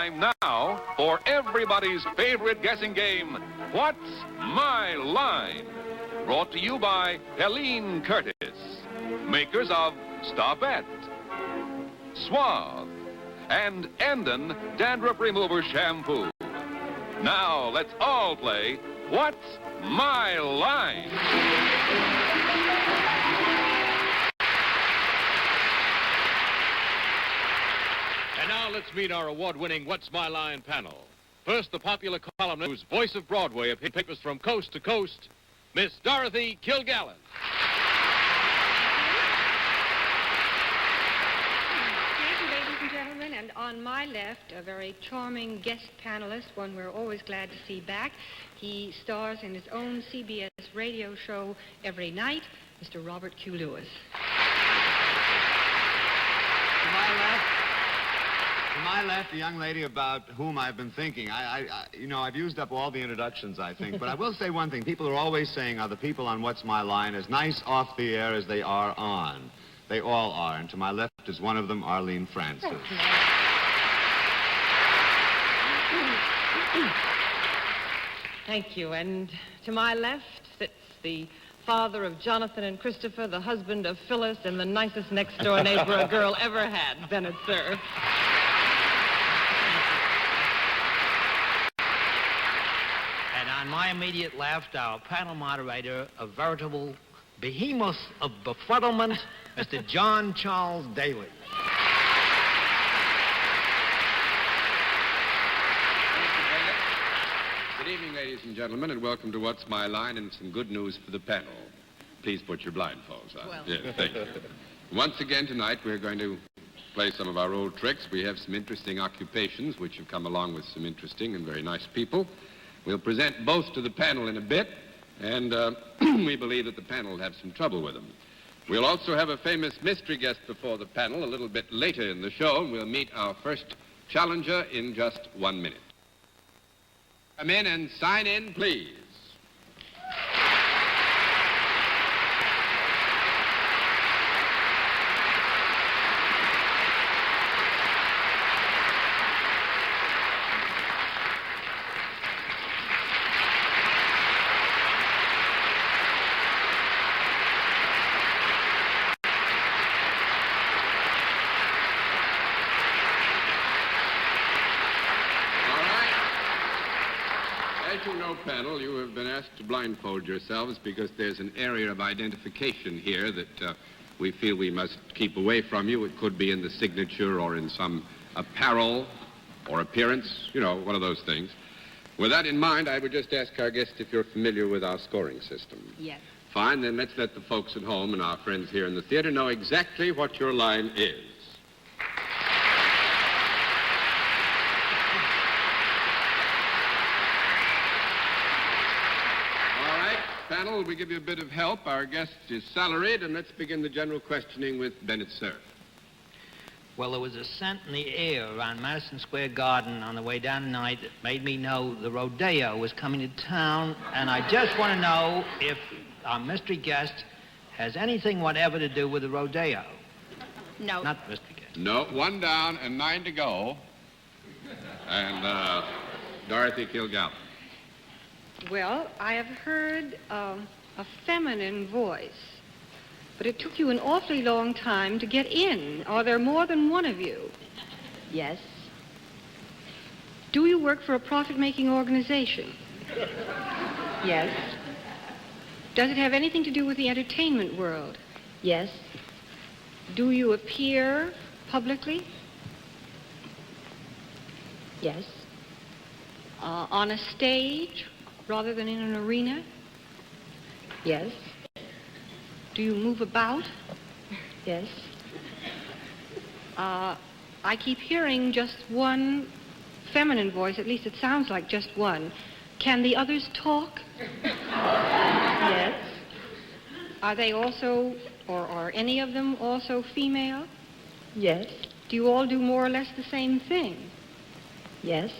time now for everybody's favorite guessing game, What's My Line? Brought to you by Helene Curtis, makers of Stopette, Suave, and Endon Dandruff Remover Shampoo. Now let's all play What's My Line? And now let's meet our award-winning What's My Line panel. First, the popular columnist whose voice of Broadway appeared in papers from coast to coast, Miss Dorothy Kilgallen. Thank you, ladies and gentlemen. And on my left, a very charming guest panelist, one we're always glad to see back. He stars in his own CBS radio show every night, Mr. Robert Q. Lewis. To my left, the young lady about whom I've been thinking. I've used up all the introductions, I think. But I will say one thing. People are always saying, are the people on What's My Line as nice off the air as they are on? They all are. And to my left is one of them, Arlene Francis. Thank you. And to my left sits the father of Jonathan and Christopher, the husband of Phyllis, and the nicest next-door neighbor a girl ever had, Bennett Cerf. And on my immediate left, our panel moderator, a veritable behemoth of befuddlement, Mr. John Charles Daly. Good evening, ladies and gentlemen, and welcome to What's My Line, and some good news for the panel. Please put your blindfolds on. Well. Yes, thank you. Once again tonight, we're going to play some of our old tricks. We have some interesting occupations which have come along with some interesting and very nice people. We'll present both to the panel in a bit, and we believe that the panel will have some trouble with them. We'll also have a famous mystery guest before the panel a little bit later in the show, and we'll meet our first challenger in just 1 minute. Come in and sign in, please. As you know, panel, you have been asked to blindfold yourselves because there's an area of identification here that we feel we must keep away from you. It could be in the signature or in some apparel or appearance, you know, one of those things. With that in mind, I would just ask our guest if you're familiar with our scoring system. Yes. Fine, then let's let the folks at home and our friends here in the theater know exactly what your line is. Panel, we give you a bit of help. Our guest is salaried, and let's begin the general questioning with Bennett Cerf. Well, there was a scent in the air around Madison Square Garden on the way down tonight that made me know the rodeo was coming to town, and I just want to know if our mystery guest has anything whatever to do with the rodeo. No. Not the mystery guest. No, 1 down and 9 to go. And Dorothy Kilgallen. Well, I have heard a feminine voice, but it took you an awfully long time to get in. Are there more than one of you? Yes. Do you work for a profit-making organization? Yes. Does it have anything to do with the entertainment world? Yes. Do you appear publicly? Yes. On a stage rather than in an arena? Yes. Do you move about? Yes. I keep hearing just one feminine voice, at least it sounds like just one. Can the others talk? Yes. Are they also, or are any of them also female? Yes. Do you all do more or less the same thing? Yes.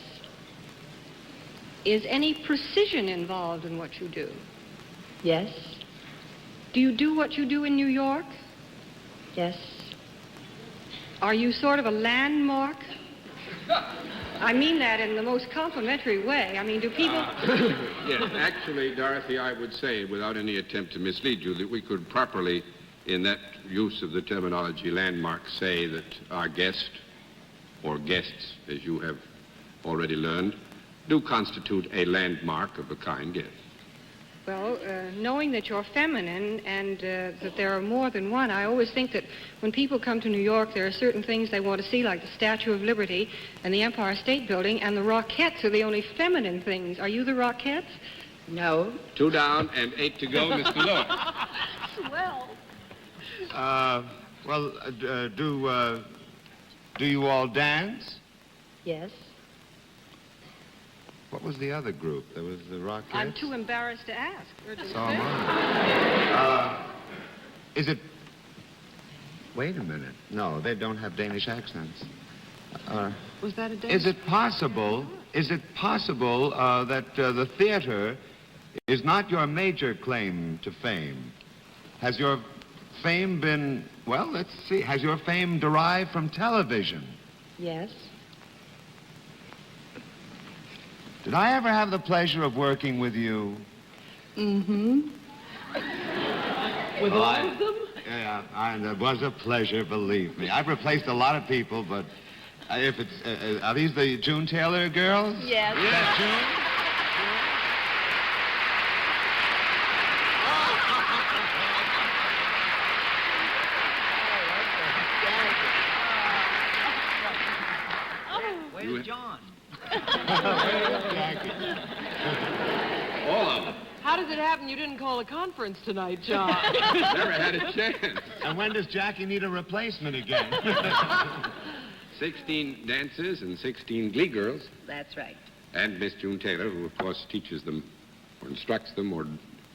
Is any precision involved in what you do? Yes. Do you do what you do in New York? Yes. Are you sort of a landmark? I mean that in the most complimentary way. I mean, do people... Yes, actually, Dorothy, I would say, without any attempt to mislead you, that we could properly, in that use of the terminology landmark, say that our guest, or guests, as you have already learned, do constitute a landmark of a kind, yes. Well, knowing that you're feminine and that there are more than one, I always think that when people come to New York, there are certain things they want to see, like the Statue of Liberty and the Empire State Building, and the Rockettes are the only feminine things. Are you the Rockettes? No. 2 down and 8 to go, Mr. Lewis. Well. Do you all dance? Yes. What was the other group? There was the Rockettes? I'm too embarrassed to ask. So am I. Is it... Wait a minute. No, they don't have Danish accents. Was that a dance? Is it possible that the theater is not your major claim to fame? Has your fame been... Well, let's see. Has your fame derived from television? Yes. Did I ever have the pleasure of working with you? Mm-hmm. With all of them? Yeah, it was a pleasure, believe me. I've replaced a lot of people, but if it's... are these the June Taylor girls? Yes. Is that June? Where's John? All of them. How does it happen you didn't call a conference tonight, John? Never had a chance. And when does Jackie need a replacement again? 16 dancers and 16 glee girls. That's right. And Miss June Taylor, who, of course, teaches them or instructs them or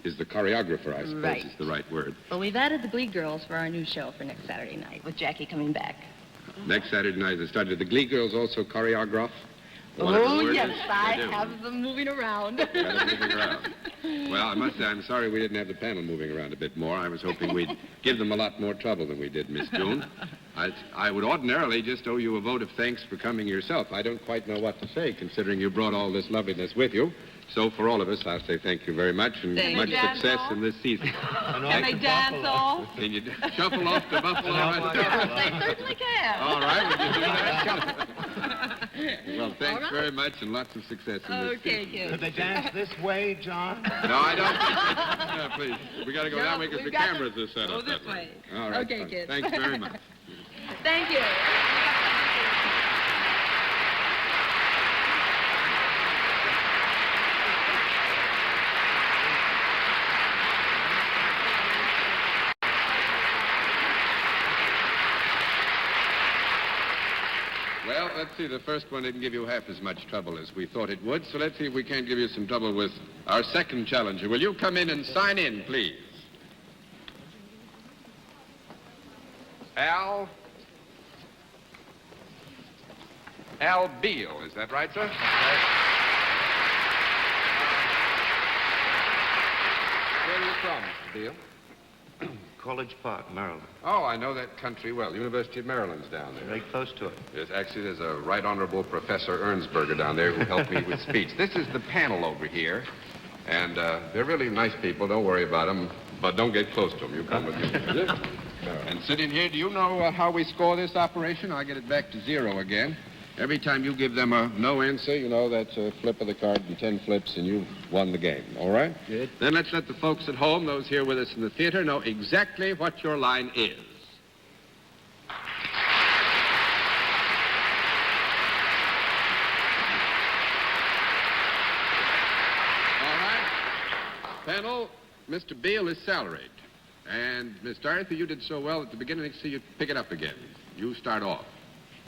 is the choreographer, I suppose Right. is the right word. Well, we've added the Glee Girls for our new show for next Saturday night, with Jackie coming back. Next Saturday night, they started. The glee girls also choreograph. Whatever the Oh, word yes, is, I they do. have them moving around. Got it moving around. Well, I must say, I'm sorry we didn't have the panel moving around a bit more. I was hoping we'd give them a lot more trouble than we did, Miss June. I would ordinarily just owe you a vote of thanks for coming yourself. I don't quite know what to say, considering you brought all this loveliness with you. So for all of us, I'll say thank you very much and Thank much you. success in this season. Can they dance off? Can you shuffle off to Buffalo? They certainly can. All right, we can do that. Well, thanks right. very much and lots of success in this Okay, season. kid. Could they dance this way, John? No, I don't think so. No, please. We got to go that way because the cameras are set go up this that way. way. All right. Okay, fine. kid. Thanks very much. Thank you. Well, let's see. The first one didn't give you half as much trouble as we thought it would, so let's see if we can't give you some trouble with our second challenger. Will you come in and sign in, please? Al Beal, is that right, sir? Where are you from, Mr. Beal? College Park, Maryland. Oh, I know that country well. University of Maryland's down there. Very close to it. Yes, actually, there's a Right Honorable Professor Ernsberger down there who helped me with speech. This is the panel over here, and they're really nice people. Don't worry about them, but don't get close to them. You come with me. And sitting here, do you know how we score this operation? I'll get it back to 0 again. Every time you give them a no answer, you know, that's a flip of the card and 10 flips, and you've won the game. All right? Good. Then let's let the folks at home, those here with us in the theater, know exactly what your line is. All right. Panel, Mr. Beal is salaried. And Miss Dorothy, you did so well at the beginning, so you pick it up again. You start off.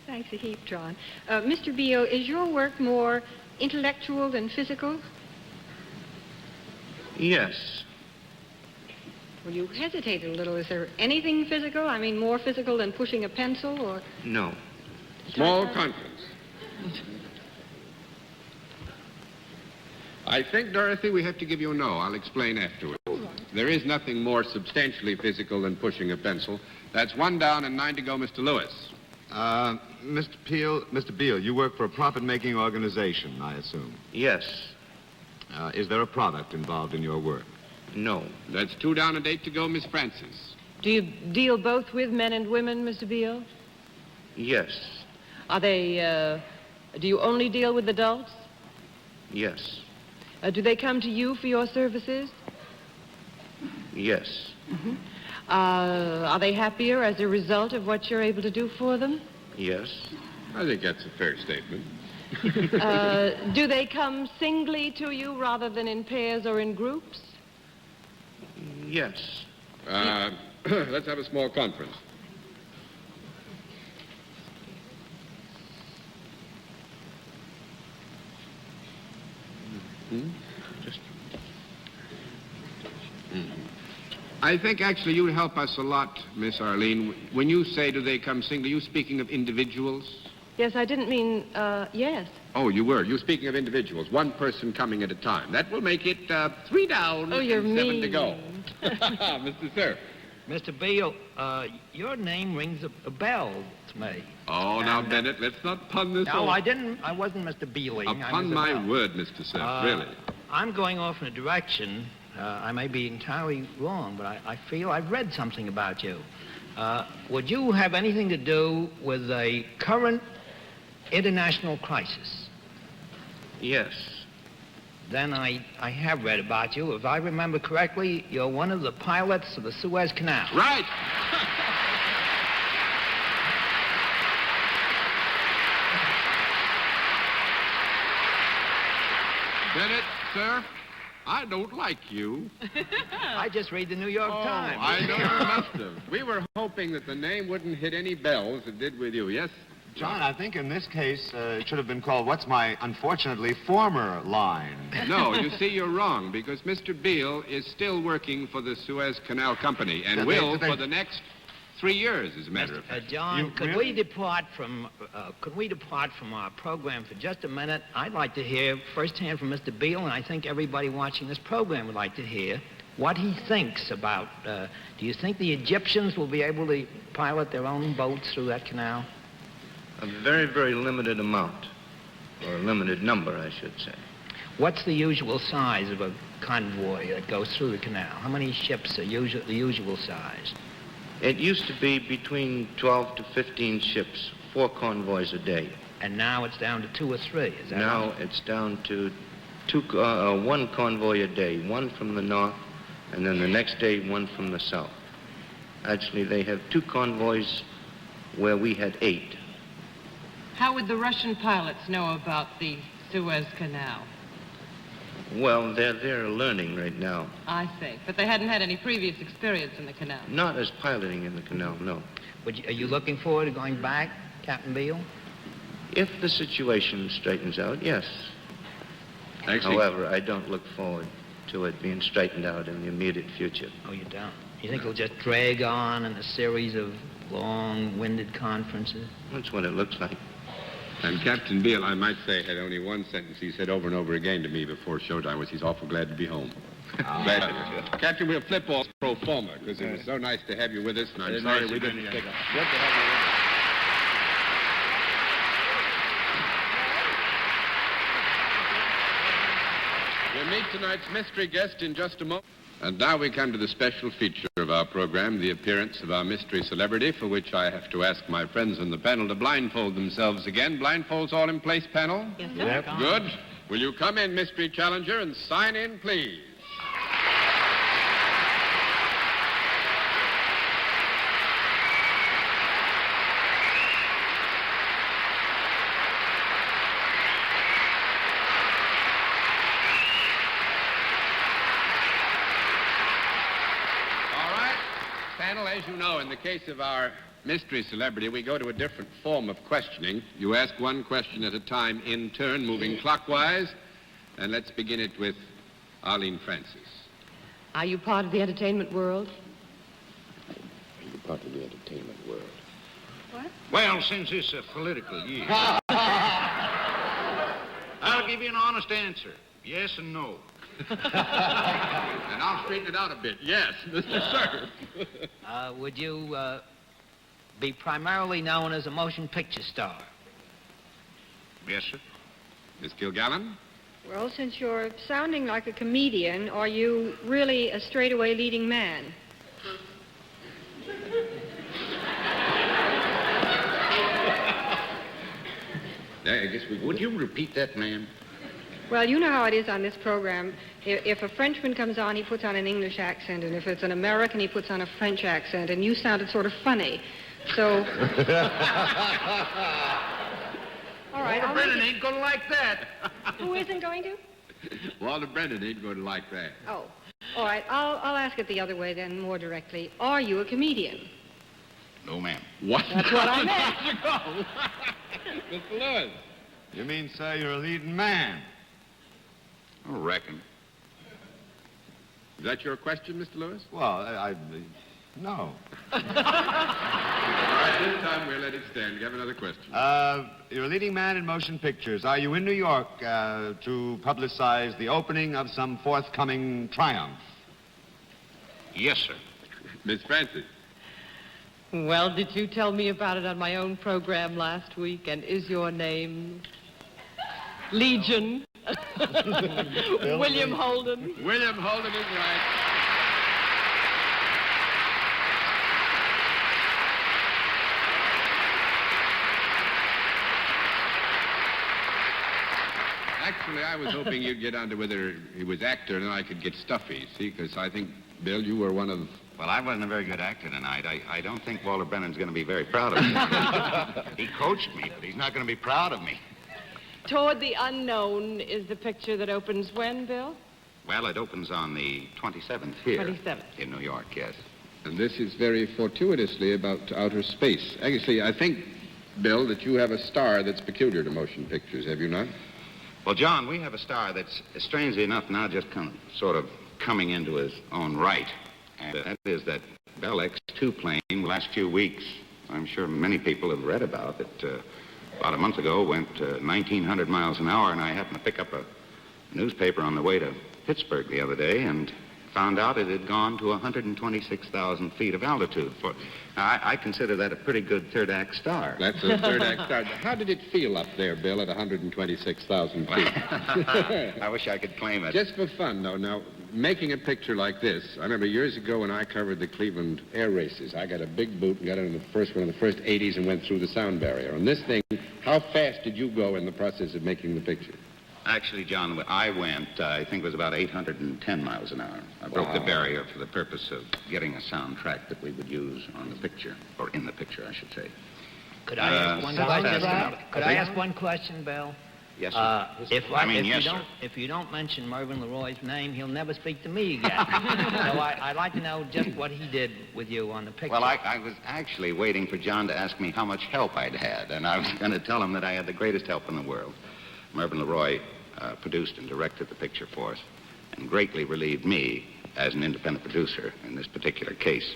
Thanks a heap, John. Mr. Beal, is your work more intellectual than physical? Yes. Well, you hesitated a little. Is there anything physical? I mean, more physical than pushing a pencil or... No. Small conference. I think, Dorothy, we have to give you a no. I'll explain afterwards. There is nothing more substantially physical than pushing a pencil. That's 1 down and 9 to go, Mr. Lewis. Mr. Beale, you work for a profit-making organization, I assume. Yes. Is there a product involved in your work? No. That's 2 down, a date to go, Miss Francis. Do you deal both with men and women, Mr. Beale? Yes. Are they, do you only deal with adults? Yes. Do they come to you for your services? Yes. Are they happier as a result of what you're able to do for them? Yes. I think that's a fair statement. Do they come singly to you rather than in pairs or in groups? Yes. Let's have a small conference. Just... I think actually you'd help us a lot, Miss Arlene. When you say do they come singly, you speaking of individuals? Yes, I didn't mean, yes. Oh, you were. You're speaking of individuals, one person coming at a time. That will make it 3 down Oh, you're and 7 mean. to go. Mr. Sir. Mr. Beale, your name rings a bell to me. Oh, now, Bennett, let's not pun this No, over. I didn't. I wasn't Mr. Bealing. Upon my word, Mr. Sir, really. I'm going off in a direction. I may be entirely wrong, but I feel I've read something about you. Would you have anything to do with a current international crisis? Yes. Then I have read about you. If I remember correctly, you're one of the pilots of the Suez Canal. Right. Bennett, sir, I don't like you. I just read the New York Times. I know you must have. We were hoping that the name wouldn't hit any bells it did with you, yes? John, I think in this case, it should have been called What's My Unfortunately Former Line. No, you see, you're wrong, because Mr. Beale is still working for the Suez Canal Company and will for the next 3 years, as a matter of fact. John, could we depart from our program for just a minute? I'd like to hear firsthand from Mr. Beale, and I think everybody watching this program would like to hear what he thinks about. Do you think the Egyptians will be able to pilot their own boats through that canal? A very, very limited amount, or a limited number, I should say. What's the usual size of a convoy that goes through the canal? How many ships are the usual size? It used to be between 12 to 15 ships, 4 convoys a day. And now it's down to 2 or 3, is that Now right? it's down to 1 convoy a day, 1 from the north, and then the next day 1 from the south. Actually, they have 2 convoys where we had 8. How would the Russian pilots know about the Suez Canal? Well, they're learning right now. I see. But they hadn't had any previous experience in the canal. Not as piloting in the canal, no. Are you looking forward to going back, Captain Beale? If the situation straightens out, yes. Actually, However, I don't look forward to it being straightened out in the immediate future. Oh, you don't? You think it'll just drag on in a series of long-winded conferences? That's what it looks like. and Captain Beale, I might say, had only one sentence he said over and over again to me before showtime, was he's awful glad to be home. Glad to. Captain, we'll flip off pro forma, because it was so nice to have you with us, and I'm sorry we didn't pick up. Good to have you with us. We'll meet tonight's mystery guest in just a moment. And now we come to the special feature of our program, the appearance of our mystery celebrity, for which I have to ask my friends on the panel to blindfold themselves again. Blindfolds all in place, panel? Yes, sir. Yep. Good. Will you come in, mystery challenger, and sign in, please? As you know, in the case of our mystery celebrity, we go to a different form of questioning. You ask one question at a time in turn, moving clockwise. And let's begin it with Arlene Francis. Are you part of the entertainment world? Are you part of the entertainment world? What? Well, since it's a political year, I'll give you an honest answer. Yes and no. And I'll straighten it out a bit. Yes, Mr. Sir. Would you be primarily known as a motion picture star. Yes, sir. Miss Kilgallen? Well, since you're sounding like a comedian, are you really a straightaway leading man? I guess we... Would you repeat that, ma'am? Well, you know how it is on this program. If a Frenchman comes on, he puts on an English accent, and if it's an American, he puts on a French accent, and you sounded sort of funny. So... All right, Walter Brennan ain't gonna like that. Who isn't going to? Walter Brennan ain't going to like that. Oh, all right. I'll ask it the other way then, more directly. Are you a comedian? No, ma'am. What? That's what I meant. Mr. Lewis. You mean, sir, you're a leading man? I reckon. Is that your question, Mr. Lewis? Well, no. All right, this time we'll let it stand. You have another question. You're a leading man in motion pictures. Are you in New York to publicize the opening of some forthcoming triumph? Yes, sir. Miss Francis. Well, did you tell me about it on my own program last week? And is your name Legion? William Holden? William Holden is right. Actually, I was hoping you'd get on to whether he was actor and I could get stuffy, see, because I think, Bill, you were one of... Well, I wasn't a very good actor tonight. I don't think Walter Brennan's going to be very proud of me. He coached me, but he's not going to be proud of me. Toward the Unknown is the picture that opens when, Bill? Well, it opens on the 27th here. 27th. In New York, yes. And this is very fortuitously about outer space. Actually, I think, Bill, that you have a star that's peculiar to motion pictures, have you not? Well, John, we have a star that's, strangely enough, now just sort of coming into his own right. And that is that Bell X-2 plane the last few weeks. I'm sure many people have read about it. About a month ago, went 1,900 miles an hour, and I happened to pick up a newspaper on the way to Pittsburgh the other day and found out it had gone to 126,000 feet of altitude. I consider that a pretty good third-act star. That's a third-act star. How did it feel up there, Bill, at 126,000 feet? I wish I could claim it. Just for fun, though. Now, making a picture like this, I remember years ago when I covered the Cleveland air races, I got a big boot and got in the first one of the first 80s and went through the sound barrier. On this thing, how fast did you go in the process of making the picture? Actually, John, I went, I think it was about 810 miles an hour. I broke the barrier for the purpose of getting a soundtrack that we would use on the picture, or in the picture, I should say. Could I ask one question? Could I ask one question, Bill? Yes, sir. If you don't mention Mervyn LeRoy's name, he'll never speak to me again. So I'd like to know just what he did with you on the picture. Well, I was actually waiting for John to ask me how much help I'd had, and I was going to tell him that I had the greatest help in the world. Mervyn LeRoy produced and directed the picture for us and greatly relieved me as an independent producer in this particular case.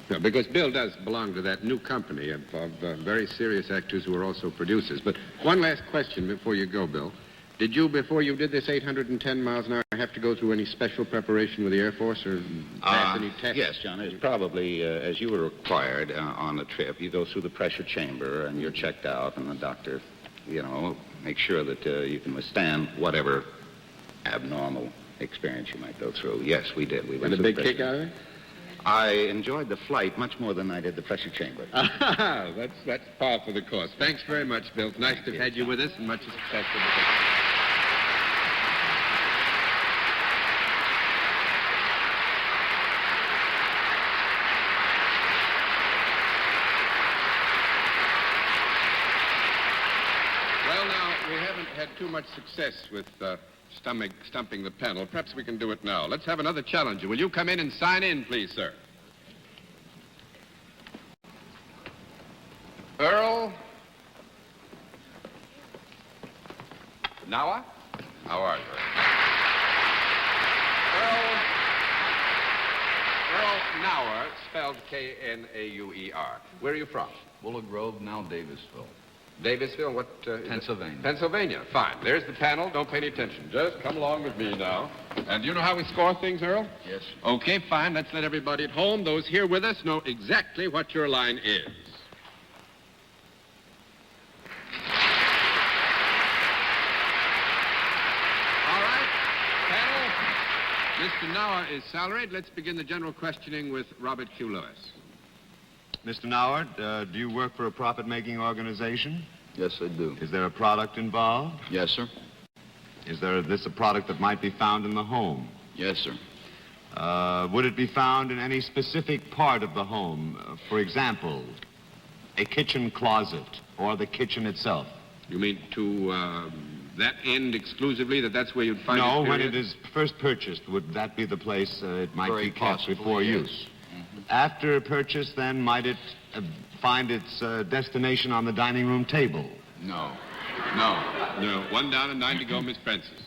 No, because Bill does belong to that new company of very serious actors who are also producers. But one last question before you go, Bill. Did you, before you did this 810 miles an hour, have to go through any special preparation with the Air Force or pass any tests? Yes, John. It's probably, as you were required on the trip, you go through the pressure chamber and you're checked out, and the doctor, make sure that you can withstand whatever abnormal experience you might go through. Yes, we did. We went and a big kick out of it? I enjoyed the flight much more than I did the pressure chamber. That's par for the course. Thanks very much, Bill. It's nice to have had you with us, and much success with the picture. Well, now, we haven't had too much success with stumping the panel. Perhaps we can do it now. Let's have another challenger. Will you come in and sign in, please, sir? Earl Knauer? How are you? Earl Knauer, spelled Knauer. Where are you from? Willow Grove, now Davisville. Davisville, what? Pennsylvania. Pennsylvania. Fine. There's the panel. Don't pay any attention. Just come along with me now. And do you know how we score things, Earl? Yes. Okay, fine. Let's let everybody at home, those here with us, know exactly what your line is. All right. Panel, Mr. Nauer is salaried. Let's begin the general questioning with Robert Q. Lewis. Mr. Nauert, do you work for a profit-making organization? Yes, I do. Is there a product involved? Yes, sir. Is this a product that might be found in the home? Yes, sir. Would it be found in any specific part of the home? For example, a kitchen closet or the kitchen itself? You mean to that end exclusively, that's where you'd find it? No, when period? it is first purchased, would that be the place it might Very be kept possibly, before yes. use? After purchase, then, might it find its destination on the dining room table? No. No. One down and 9 to go, Miss Francis.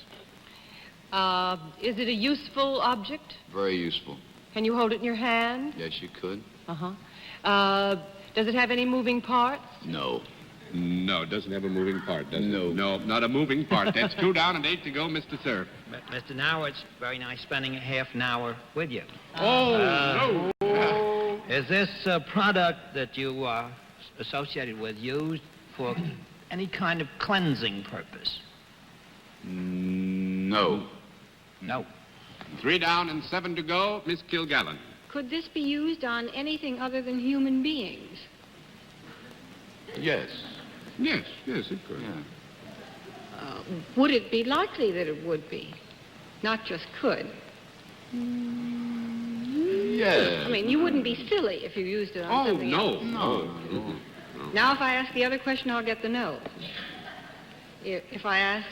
Is it a useful object? Very useful. Can you hold it in your hand? Yes, you could. Uh-huh. Does it have any moving parts? No. No, it doesn't have a moving part, does No. it? No, not a moving part. That's 2 down and 8 to go, Mr. Sir. Mr. Nauer, it's very nice spending a half an hour with you. No. Is this product that you are associated with used for any kind of cleansing purpose? No. No. 3 down and 7 to go, Miss Kilgallen. Could this be used on anything other than human beings? Yes. Yes, it could. Yeah. Would it be likely that it would be? Not just could. Yes. I mean, you wouldn't be silly if you used it on Oh, something else. no. Now, if I ask the other question, I'll get the no. If I ask,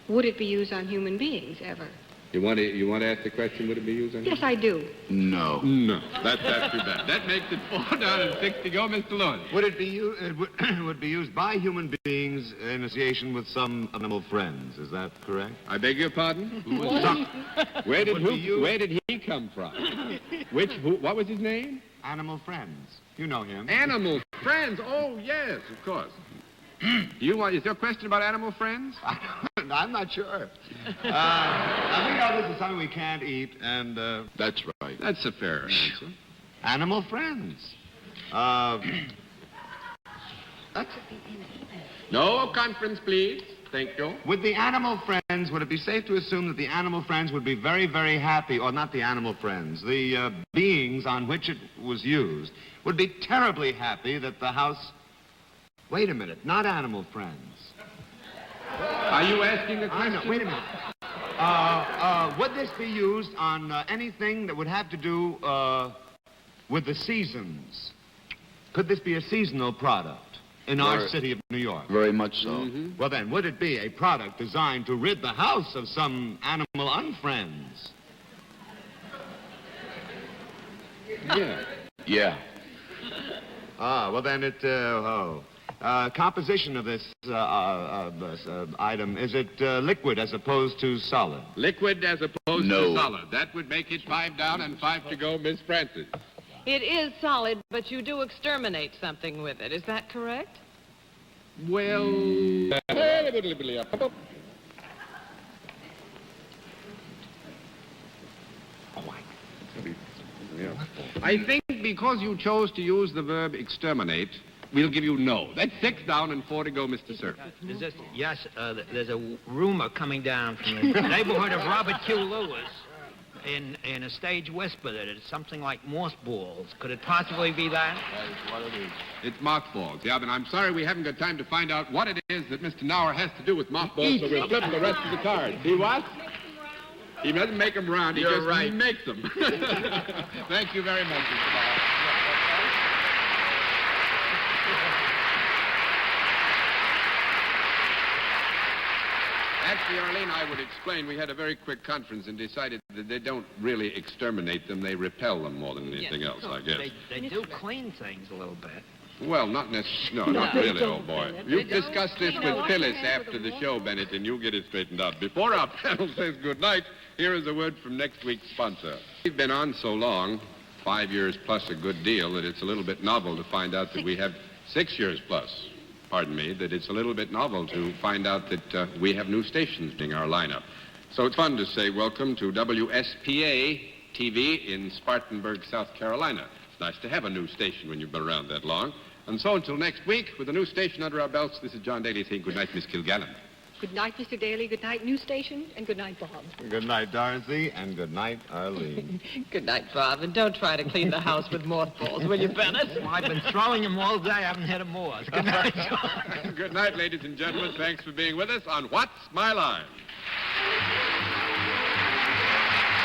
would it be used on human beings ever? You want to ask the question, would it be used on Yes, I do. No. No. That's too bad. That makes it 4 down and 6 to go, Mr. Lewis. Would it be would be used by human beings in association with some animal friends? Is that correct? I beg your pardon? Where did he come from? What was his name? Animal friends. You know him. Animal friends. Oh, yes, of course. Is there a question about animal friends? I'm not sure. I think this is something we can't eat, and That's right. That's a fair answer. animal friends. No conference, please. Thank you. With the animal friends, would it be safe to assume that the animal friends would be very, very happy, or not the animal friends, the beings on which it was used, would be terribly happy that the house... Wait a minute, not animal friends. Are you asking a question? I know, wait a minute. Would this be used on anything that would have to do with the seasons? Could this be a seasonal product in our city of New York? Very much so. Mm-hmm. Well, then, would it be a product designed to rid the house of some animal unfriends? Yeah. Yeah. Well, then composition of this item, is it liquid as opposed to solid? Liquid as opposed No. to solid. That would make it 5 down and 5 to go, Miss Francis. It is solid, but you do exterminate something with it. Is that correct? Well... I think because you chose to use the verb exterminate, we'll give you no. That's 6 down and 4 to go, Mr. Sir. There's a rumor coming down from the neighborhood of Robert Q. Lewis in a stage whisper that it's something like mothballs. Could it possibly be that? That is what it is. It's mothballs. Yeah, but I'm sorry we haven't got time to find out what it is that Mr. Nauer has to do with mothballs, so we'll flip the rest of the cards. He what? He doesn't make them round, he just makes them. Thank you very much, Mr. Nauer. Actually, Arlene, I would explain. We had a very quick conference and decided that they don't really exterminate them. They repel them more than anything else, I guess. They do clean things a little bit. Well, not necessarily. No, not really, old boy. You discuss this with Phyllis after the show, Bennett, and you'll get it straightened out. Before our panel says goodnight, here is a word from next week's sponsor. We've been on so long, 5 years plus a good deal, that it's a little bit novel to find out that we have 6 years plus. pardon me, that it's a little bit novel to find out that we have new stations in our lineup. So it's fun to say welcome to WSPA TV in Spartanburg, South Carolina. It's nice to have a new station when you've been around that long. And so until next week, with a new station under our belts, this is John Daly saying good night, Miss Kilgallen. Good night, Mr. Daly. Good night, new station. And good night, Bob. Good night, Dorothy, and good night, Arlene. Good night, Bob. And don't try to clean the house with mothballs, will you, Bennett? Well, I've been throwing them all day. I haven't hit a moth. Good night, John. Good night, ladies and gentlemen. Thanks for being with us on What's My Line?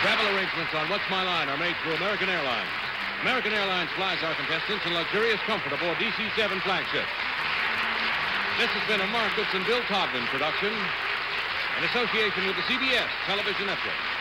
Travel arrangements on What's My Line are made through American Airlines. American Airlines flies our contestants in luxurious comfort aboard DC-7 flagships. This has been a Mark Goodson, Bill Todman production in association with the CBS Television Network.